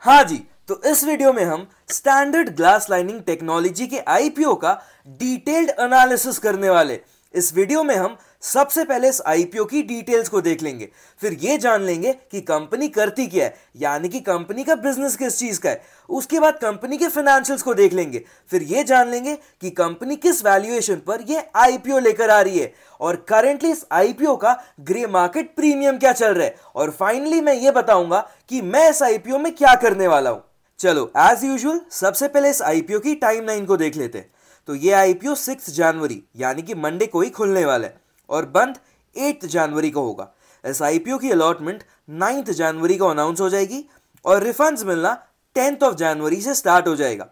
हाँ जी, तो इस वीडियो में हम स्टैंडर्ड ग्लास लाइनिंग टेक्नोलॉजी के आईपीओ का डिटेल्ड एनालिसिस करने वाले। इस वीडियो में हम सबसे पहले इस आईपीओ की डिटेल्स को देख लेंगे, फिर ये जान लेंगे कि कंपनी करती क्या है, यानी कि कंपनी का बिजनेस किस चीज का है। उसके बाद कंपनी के फाइनेंशियल्स को देख लेंगे, फिर ये जान लेंगे कि कंपनी किस वैल्यूएशन पर ये आईपीओ लेकर आ रही है और करेंटली इस आईपीओ का ग्रे मार्केट प्रीमियम क्या चल रहा है, और फाइनली मैं ये बताऊंगा कि मैं इस आईपीओ में क्या करने वाला हूं। चलो एज यूजुअल सबसे पहले इस आईपीओ की टाइमलाइन को देख लेते हैं। तो ये आईपीओ 6 जनवरी यानी कि मंडे को ही खुलने वाला है और बंद 8 जनवरी को होगा। इस आईपीओ की अलॉटमेंट 9 जनवरी को अनाउंस हो जाएगी और रिफंड्स मिलना 10 जनवरी से स्टार्ट हो जाएगा।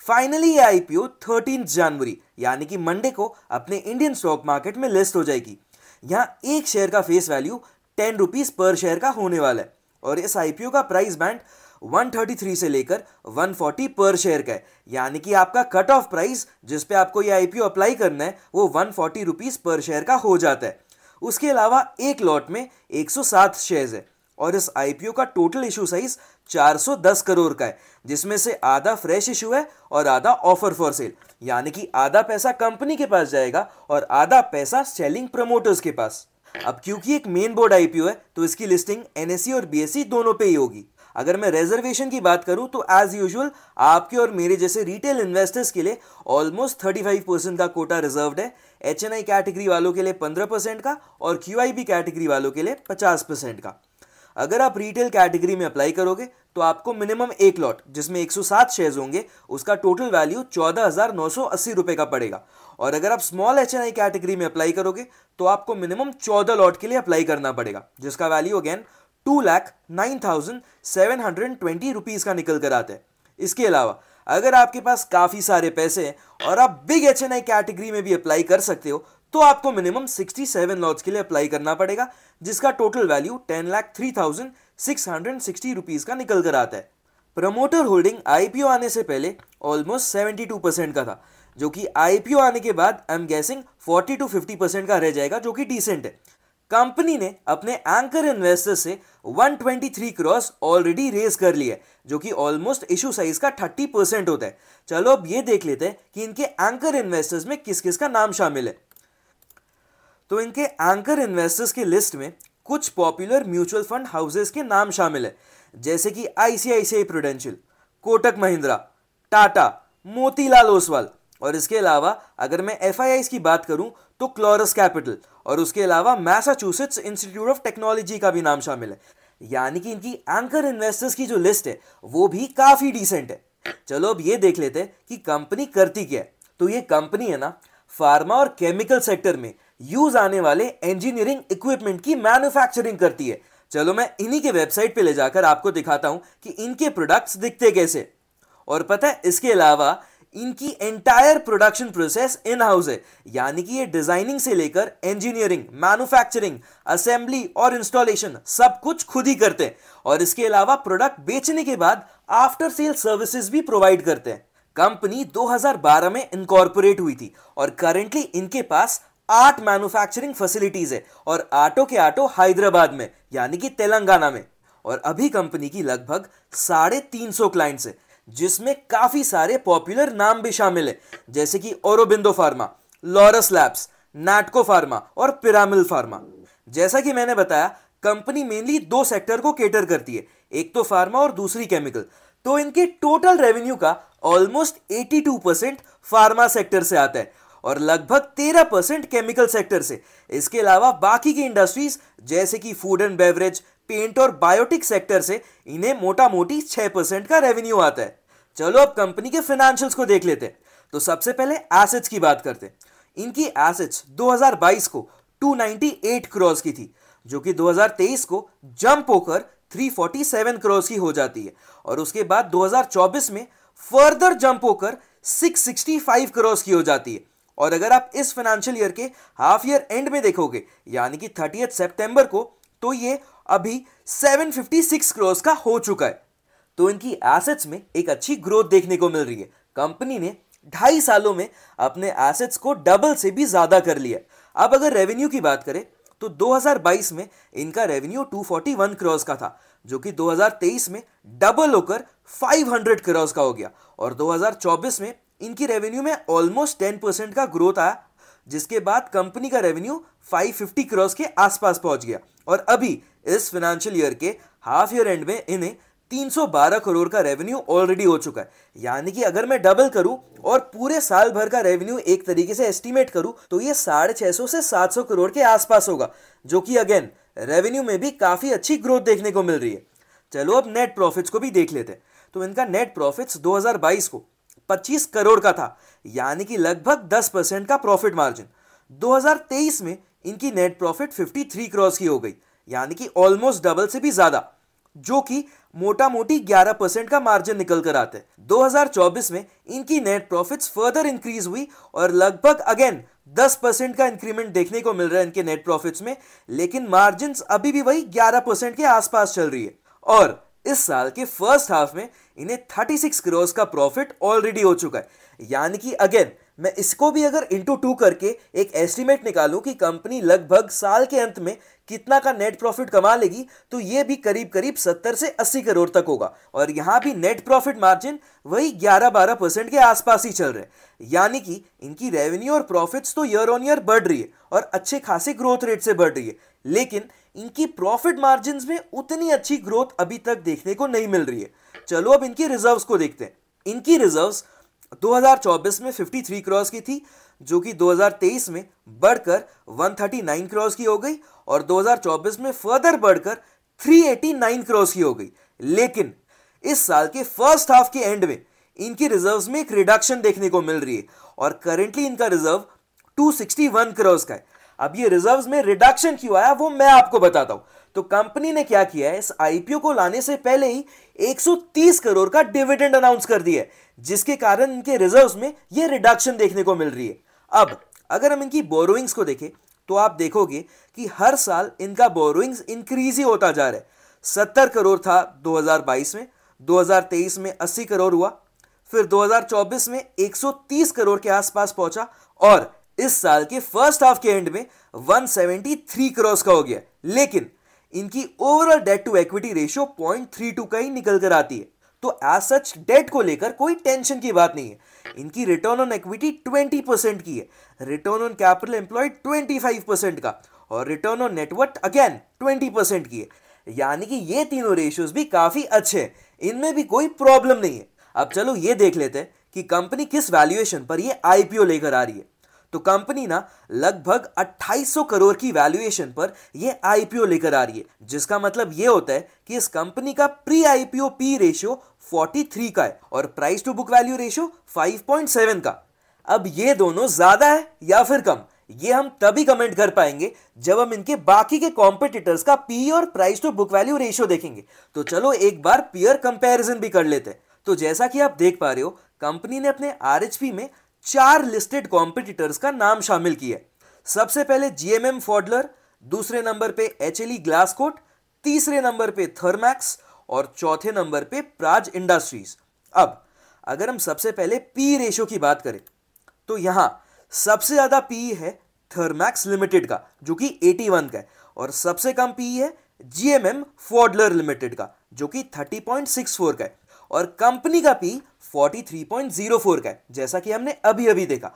फाइनली ये आईपीओ 13 जनवरी यानी कि मंडे को अपने इंडियन स्टॉक मार्केट में लिस्ट हो जाएगी। यहाँ एक शेयर का face value 10 rupees per share का होने वाला है और इस आईपीओ का प्राइस बैंड 133 से लेकर 140 पर शेयर का है, यानी कि आपका कट ऑफ प्राइस जिस पे आपको ये आईपीओ अप्लाई करना है वो 140 रुपीज पर शेयर का हो जाता है। उसके अलावा एक लॉट में 107 शेयर्स है और इस आईपीओ का टोटल इशू साइज 410 करोड़ का है, जिसमें से आधा फ्रेश इशू है और आधा ऑफर फॉर सेल, यानी कि आधा पैसा कंपनी के पास जाएगा और आधा पैसा सेलिंग प्रमोटर्स के पास। अब क्योंकि एक मेन बोर्ड आईपीओ है तो इसकी लिस्टिंग एनएसई और बीएसई दोनों पे ही होगी। अगर मैं रिजर्वेशन की बात करूं तो एज यूजुअल आपके और मेरे जैसे रिटेल इन्वेस्टर्स के लिए ऑलमोस्ट 35% का कोटा रिजर्व्ड है, एचएनआई कैटेगरी वालों के लिए 15% का और क्यूआईबी कैटेगरी वालों के लिए 50% का। अगर आप रिटेल कैटेगरी में अप्लाई करोगे तो आपको मिनिमम एक लॉट जिसमें 107 शेयर्स होंगे उसका टोटल वैल्यू 14,980 रुपए का पड़ेगा, और अगर आप स्मॉल एचएनआई कैटेगरी में अप्लाई करोगे तो आपको मिनिमम 14 लॉट के लिए अप्लाई करना पड़ेगा, जिसका वैल्यू अगेन 2,09,720 रुपीज का निकल कर आता है। इसके अलावा अगर आपके पास काफी सारे पैसे हैं और आप बिग एचएनआई कैटेगरी में भी अप्लाई कर सकते हो तो आपको मिनिमम 67 लॉट्स के लिए अप्लाई करना पड़ेगा, जिसका टोटल वैल्यू 10,03,660 रुपीज का निकल कर आता है। प्रमोटर होल्डिंग आईपीओ आने से पहले ऑलमोस्ट 72% का था, जो कि आईपीओ आने के बाद आई एम गेसिंग 40 to 50% का रह जाएगा, जो कि डिसेंट है। कंपनी ने अपने एंकर इन्वेस्टर से 123 करोड़ ऑलरेडी रेज कर लिया है, जो कि ऑलमोस्ट इशू साइज का 30% होता है। चलो अब ये देख लेते हैं कि इनके एंकर इन्वेस्टर्स में किस किस का नाम शामिल है। तो इनके एंकर इन्वेस्टर्स की लिस्ट में कुछ पॉपुलर म्यूचुअल फंड हाउसेस के नाम शामिल है, जैसे कि आईसीआईसीआई प्रूडेंशियल, कोटक महिंद्रा, टाटा, मोतीलाल ओसवाल, और इसके अलावा अगर मैं एफआईआईस की बात करूं तो क्लोरस कैपिटल, और उसके अलावा मैसाचुसेट्स इंस्टीट्यूट ऑफ टेक्नोलॉजी का भी नाम शामिल है। यानी कि इनकी एंकर इन्वेस्टर्स की जो लिस्ट है वो भी काफी डिसेंट है। चलो अब ये देख लेते हैं कि कंपनी करती क्या है। तो ये कंपनी है ना, फार्मा और केमिकल सेक्टर में यूज आने वाले इंजीनियरिंग इक्विपमेंट की मैन्युफैक्चरिंग करती है। चलो मैं इन्हीं के वेबसाइट पे ले जाकर आपको दिखाता हूं कि इनके प्रोडक्ट्स दिखते कैसे। और पता है इसके अलावा इनकी entire production process in house है, यानी कि ये डिजाइनिंग से लेकर इंजीनियरिंग, मैन्युफैक्चरिंग, असेंबली और इंस्टॉलेशन सब कुछ खुद ही करते हैं, और इसके अलावा प्रोडक्ट बेचने के बाद आफ्टर सेल सर्विसेज भी प्रोवाइड करते हैं। कंपनी 2012 में इनकॉर्पोरेट हुई थी और करेंटली इनके पास 8 मैन्युफैक्चरिंग फैसिलिटीज है, और आटो के आटो हैदराबाद में यानी कि तेलंगाना में। और अभी कंपनी की लगभग 350 क्लाइंट्स है, जिसमें काफी सारे पॉपुलर नाम भी शामिल है, जैसे कि औरोबिंदो फार्मा, लॉरस लैब्स, नाटको फार्मा और पिरामिल फार्मा। जैसा कि मैंने बताया कंपनी मेनली 2 सेक्टर को केटर करती है, एक तो फार्मा और दूसरी केमिकल। तो इनके टोटल रेवेन्यू का ऑलमोस्ट 82% फार्मा सेक्टर से आता है और लगभग 13% केमिकल सेक्टर से। इसके अलावा बाकी की इंडस्ट्रीज जैसे कि फूड एंड बेवरेज, पेंट और बायोटिक सेक्टर से इन्हें मोटा मोटी 6% का रेवेन्यू आता है। चलो अब कंपनी के फाइनेंशियल्स को देख लेते हैं। तो सबसे पहले एसेट्स की बात करते हैं। इनकी एसेट्स 2022 को 298 करोड़ की थी, जो कि 2023 को जंप होकर 347 करोड़ की हो जाती है, और उसके बाद 2024 में फर्दर जंप होकर 665 करोड़ की हो जाती है। और अगर आप इस फाइनेंशियल ईयर के हाफ ईयर एंड में देखोगे यानी कि 30 सितंबर को, तो ये अभी 756 करोड़ का हो चुका है। तो इनकी एसेट्स में एक अच्छी ग्रोथ देखने को मिल रही है। कंपनी ने 2.5 सालों में अपने एसेट्स को डबल से भी ज्यादा कर लिया। अब अगर रेवेन्यू की बात करें तो 2022 में इनका रेवेन्यू 241 करोड़ का था, जो कि 2023 में डबल होकर 500 करोड़ का हो गया। और 2024 में इनकी रेवेन्यू में ऑलमोस्ट 10% का ग्रोथ आया, जिसके बाद कंपनी का रेवेन्यू 550 करोड़ के आसपास पहुंच गया। और अभी इस फाइनेंशियल ईयर के हाफ ईयर एंड में इन्हें 312 करोड़ का रेवेन्यू ऑलरेडी हो चुका है। यानी कि अगर मैं डबल करूं और पूरे साल भर का रेवेन्यू एक तरीके से एस्टिमेट करूं तो ये 650 से 700 करोड़ के आसपास होगा, जो कि अगेन रेवेन्यू में भी काफी अच्छी ग्रोथ देखने को मिल रही है। चलो अब नेट प्रॉफिट्स को भी देख लेते हैं। तो इनका नेट प्रॉफिट्स 2022 को 25 करोड़ का था, यानी कि लगभग 10% का प्रॉफिट मार्जिन। 2023 में इनकी नेट प्रॉफिट 53 करोड़ की हो गई, यानी कि ऑलमोस्ट डबल से भी ज्यादा, जो कि मोटा मोटी 11% का मार्जिन निकल कर आते हैं। 2024 में इनकी नेट प्रॉफिट्स फर्दर इंक्रीज हुई और लगभग अगेन 10% का इंक्रीमेंट देखने को मिल रहा है इनके नेट प्रॉफिट्स में, लेकिन मार्जिन्स अभी भी वही 11% के आसपास चल रही है। और इस साल के फर्स्ट हाफ में इन्हें 36 करोड़ का प्रॉफिट ऑलरेडी हो चुका है। यानी कि अगेन मैं इसको भी अगर इंटू 2 करके एक एस्टिमेट निकालूं कि कंपनी लगभग साल के अंत में कितना का नेट प्रॉफिट कमा लेगी, तो ये भी करीब करीब 70 से 80 करोड़ तक होगा। और यहां भी नेट प्रॉफिट मार्जिन वही 11-12% के आसपास ही चल रहे हैं। यानी कि इनकी रेवेन्यू और प्रॉफिट्स तो ईयर ऑन ईयर बढ़ रही है और अच्छे खासे ग्रोथ रेट से बढ़ रही है, लेकिन इनकी प्रॉफिट मार्जिन में उतनी अच्छी ग्रोथ अभी तक देखने को नहीं मिल रही है। चलो अब इनकी रिजर्व्स को देखते हैं। इनकी रिजर्व्स 2024 में 53 करोड़ की थी, जो कि 2023 में बढ़कर 139 करोड़ की हो गई और 2024 में फर्दर बढ़कर 389 करोड़ की हो गई। लेकिन इस साल के फर्स्ट हाफ के एंड में इनकी रिजर्व्स में एक रिडक्शन देखने को मिल रही है और करेंटली इनका रिजर्व 261 करोड़ का है। अब ये रिजर्व्स में रिडक्शन क्यों आया वो मैं आपको बताता हूं। तो कंपनी ने क्या किया है, इस आईपीओ को लाने से पहले ही 130 करोड़ का डिविडेंड अनाउंस कर दिया है, जिसके कारण इनके रिजर्व्स में ये रिडक्शन देखने को मिल रही है। अब अगर हम इनकी बोरोइंग्स को देखें तो आप देखोगे कि हर साल इनका बोरोइंग्स इंक्रीज ही होता जा रहा है। 70 करोड़ था 2022 में, 2023 में 80 करोड़ हुआ, फिर 2024 में 130 करोड़ के आसपास पहुंचा और इस साल के फर्स्ट हाफ के एंड में 173 करोड़ का हो गया। लेकिन इनकी overall debt to equity ratio 0.32 का ही निकल कर आती है। तो एज सच डेट को लेकर कोई टेंशन की बात नहीं है। इनकी रिटर्न ऑन इक्विटी 20% की है, रिटर्न ऑन कैपिटल एम्प्लॉयड 25% का और रिटर्न ऑन नेटवर्थ अगेन 20% की है। यानी कि ये तीनों रेशियोज भी काफी अच्छे हैं, इनमें भी कोई प्रॉब्लम नहीं है। अब चलो ये देख लेते हैं कि कंपनी किस वैल्यूएशन पर ये आईपीओ लेकर आ रही है। तो कंपनी ना लगभग 2800 करोड़ की वैल्यूएशन पर ये आईपीओ लेकर आ रही है, जिसका मतलब ये होता है कि इस कंपनी का प्री आईपीओ पी रेशियो 43 का है और price to book value ratio 5.7 का। अब ये दोनों ज्यादा है या फिर कम, ये हम तभी कमेंट कर पाएंगे जब हम इनके बाकी के कॉम्पिटिटर्स का पी और price to book value ratio देखेंगे। तो चलो एक बार पीयर कंपैरिजन भी कर लेते हैं। तो जैसा कि आप देख पा रहे हो, कंपनी ने अपने आरएचपी में 4 लिस्टेड कॉम्पिटिटर्स का नाम शामिल किया है। सबसे पहले जीएमएम फॉडलर, दूसरे नंबर पे एचएलई ग्लासकोट, तीसरे नंबर पे थर्मैक्स और चौथे नंबर पे प्राज इंडस्ट्रीज। अब अगर हम सबसे पहले पी रेशियो की बात करें तो यहां सबसे ज्यादा पी है थर्मैक्स लिमिटेड का, जो कि 81 का है, और सबसे कम पी है जीएमएम फॉडलर लिमिटेड का, जो कि 30.64 का है, और कंपनी का पी 43.04 का है, जैसा कि हमने अभी अभी देखा।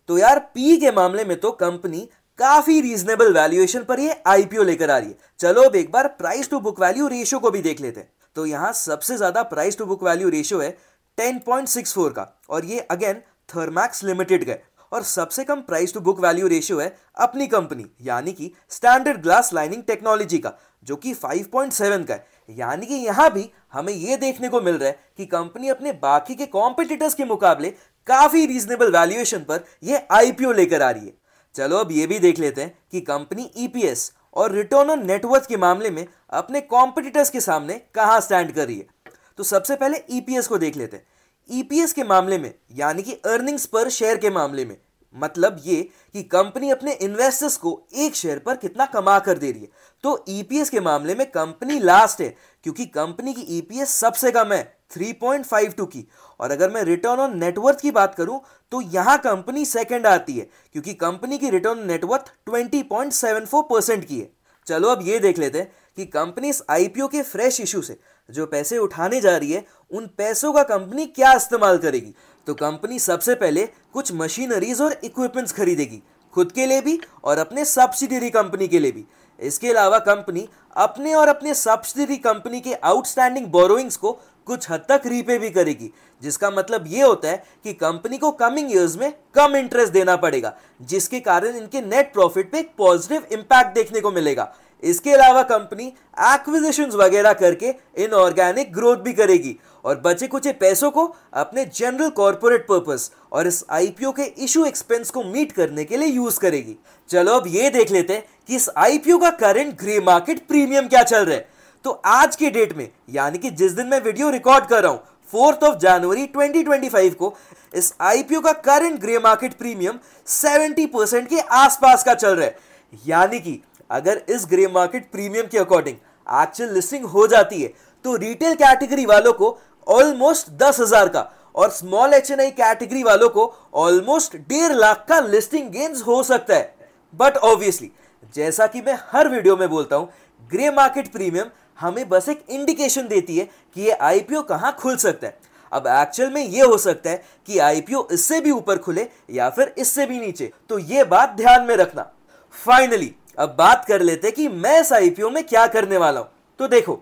तो यार पी के मामले में तो कंपनी काफी रीजनेबल वैल्यूएशन पर ये आईपीओ लेकर आ रही है। चलो अब एक बार price to book value ratio को भी देख लेते हैं। तो यहां सबसे ज्यादा price to book value ratio है 10.64 का, और ये अगेन थर्मैक्स लिमिटेड का है, और सबसे कम price to book value ratio है अपनी कंपनी यानी कि स्टैंडर्ड ग्लास लाइनिंग टेक्नोलॉजी का, जो कि 5.7 का है। यानी कि यहां भी हमें यह देखने को मिल रहा है कि कंपनी अपने बाकी के कॉम्पिटिटर्स के मुकाबले काफी रीजनेबल वैल्यूएशन पर यह आईपीओ लेकर आ रही है। चलो अब यह भी देख लेते हैं कि कंपनी ईपीएस और रिटर्न ऑन नेटवर्थ के मामले में अपने कॉम्पिटिटर्स के सामने कहां स्टैंड कर रही है। तो सबसे पहले ईपीएस को देख लेते हैं। ईपीएस के मामले में यानी कि अर्निंग्स पर शेयर के मामले में, मतलब ये कि कंपनी अपने इन्वेस्टर्स को एक शेयर पर कितना कमा कर दे रही है। तो ईपीएस के मामले में कंपनी लास्ट है, क्योंकि कंपनी की ईपीएस सबसे कम है 3.52 की। और अगर मैं रिटर्न ऑन नेटवर्थ की बात करूं तो यहां कंपनी सेकंड आती है, क्योंकि कंपनी की रिटर्न ऑन नेटवर्थ 20.74% की है। चलो अब ये देख लेते हैं कि कंपनी इस आईपीओ के फ्रेश इशू से जो पैसे उठाने जा रही है उन पैसों का कंपनी क्या इस्तेमाल करेगी। तो कंपनी सबसे पहले कुछ मशीनरीज और इक्विपमेंट्स खरीदेगी, खुद के लिए भी और अपने सब्सिडियरी कंपनी के लिए भी। इसके अलावा कंपनी अपने और अपने सब्सिडियरी कंपनी के आउटस्टैंडिंग बोरोइंग्स को कुछ हद तक रीपे भी करेगी, जिसका मतलब ये होता है कि कंपनी को कमिंग ईयर्स में कम इंटरेस्ट देना पड़ेगा, जिसके कारण इनके नेट प्रॉफिट पे एक पॉजिटिव इंपैक्ट देखने को मिलेगा। इसके अलावा कंपनी एक्विजिशंस वगैरह करके इनऑर्गेनिक ग्रोथ भी करेगी और बचे कुचे पैसों को अपने जनरल कॉर्पोरेट पर्पस और इस आईपीओ के इशू एक्सपेंस को मीट करने के लिए यूज करेगी। चलो अब ये देख लेते हैं कि इस आईपीओ का करंट ग्रे मार्केट प्रीमियम क्या चल रहा है। तो आज के डेट में, यानी कि जिस दिन मैं वीडियो रिकॉर्ड कर रहा हूं 4 जनवरी 2025 को, इस आईपीओ का करंट ग्रे मार्केट प्रीमियम 70% के आसपास का चल रहा है। यानी कि अगर इस ग्रे मार्केट प्रीमियम के अकॉर्डिंग एक्चुअल लिस्टिंग हो जाती है तो रिटेल कैटेगरी वालों को ऑलमोस्ट 10,000 का और स्मॉल एचएनआई कैटेगरी वालों को ऑलमोस्ट 1.5 लाख का लिस्टिंग गेन्स हो सकता है। बट ऑब्वियसली जैसा कि मैं हर वीडियो में बोलता हूं, ग्रे मार्केट प्रीमियम हमें बस एक इंडिकेशन देती है कि ये आईपीओ कहां खुल सकता है। अब एक्चुअल में ये हो सकता है कि आईपीओ इससे भी ऊपर खुले या फिर इससे भी नीचे, तो ये बात ध्यान में रखना। फाइनली अब बात कर लेते हैं कि मैं इस आईपीओ में क्या करने वाला हूं। तो देखो,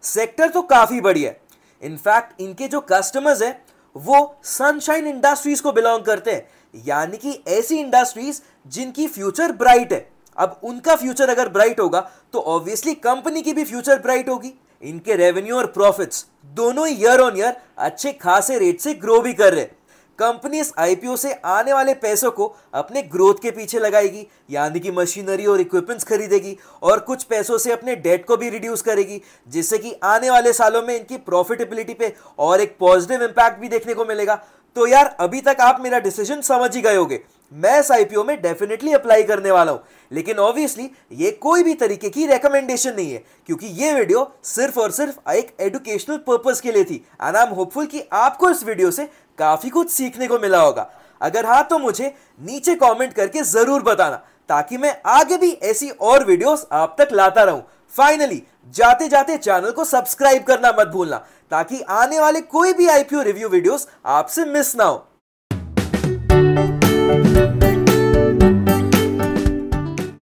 सेक्टर तो काफी बढ़िया है। इनफैक्ट इनके जो कस्टमर्स हैं वो सनशाइन इंडस्ट्रीज को बिलोंग करते हैं, यानी कि ऐसी इंडस्ट्रीज जिनकी फ्यूचर ब्राइट है। अब उनका फ्यूचर अगर ब्राइट होगा तो ऑब्वियसली कंपनी की भी फ्यूचर ब्राइट होगी। इनके रेवेन्यू और प्रॉफिट्स दोनों ही ईयर ऑन ईयर अच्छे खासे रेट से ग्रो भी कर रहे हैं। कंपनी इस आईपीओ से आने वाले पैसों को अपने ग्रोथ के पीछे लगाएगी, यानी कि मशीनरी और इक्विपमेंट्स खरीदेगी और कुछ पैसों से अपने डेट को भी रिड्यूस करेगी, जिससे कि आने वाले सालों में इनकी प्रॉफिटेबिलिटी पे और एक पॉजिटिव इंपैक्ट भी देखने को मिलेगा। तो यार अभी तक आप मेरा डिसीजन समझ ही गए होंगे, मैं इस आईपीओ में डेफिनेटली अप्लाई करने वाला हूं। लेकिन ऑब्वियसली ये कोई भी तरीके की रेकमेंडेशन नहीं है, क्योंकि ये वीडियो सिर्फ और सिर्फ एक एजुकेशनल पर्पस के लिए थी। एंड आई एम होपफुल कि आपको इस वीडियो से काफी कुछ सीखने को मिला होगा। अगर हाँ तो मुझे नीचे कमेंट करके जरूर बताना, ताकि मैं आगे भी ऐसी और वीडियोस आप तक लाता रहूं। फाइनली जाते जाते चैनल को सब्सक्राइब करना मत भूलना, ताकि आने वाले कोई भी आईपीओ रिव्यू वीडियोस आपसे मिस ना हो।